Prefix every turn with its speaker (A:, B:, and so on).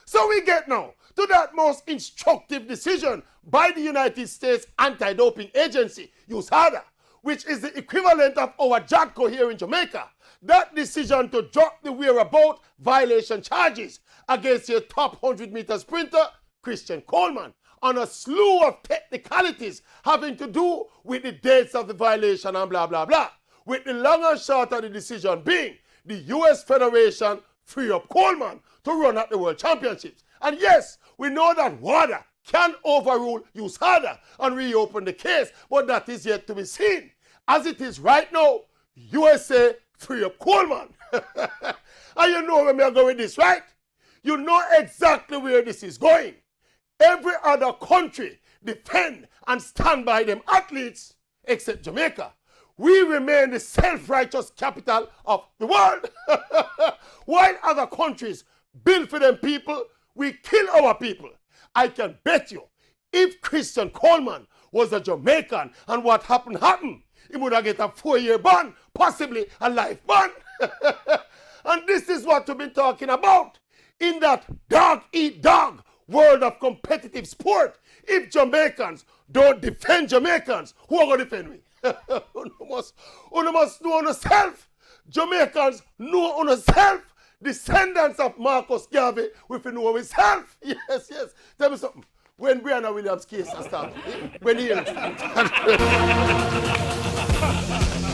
A: So we get now to that most instructive decision by the United States Anti-Doping Agency, USADA, which is the equivalent of our JADCO here in Jamaica. That decision to drop the whereabout violation charges against your top 100-meter sprinter, Christian Coleman, on a slew of technicalities having to do with the dates of the violation and blah, blah, blah. With the long and short of the decision being the U.S. Federation free up Coleman to run at the World Championships. And yes, we know that WADA can overrule USADA and reopen the case, but that is yet to be seen. As it is right now, USA free up Coleman. And you know where we are going with this, right? You know exactly where this is going. Every other country defend and stand by them athletes except Jamaica. We remain the self-righteous capital of the world. While other countries build for them people, we kill our people. I can bet you, if Christian Coleman was a Jamaican and what happened, he would have get a 4-year ban, possibly a life ban. And this is what we've been talking about. In that dog-eat-dog world of competitive sport, if Jamaicans don't defend Jamaicans, who are going to defend me? You must know on yourself. Jamaicans know on yourself. Descendants of Marcus Garvey, we know ourselves. Yes. Tell me something. When Brianna Williams' case started, when he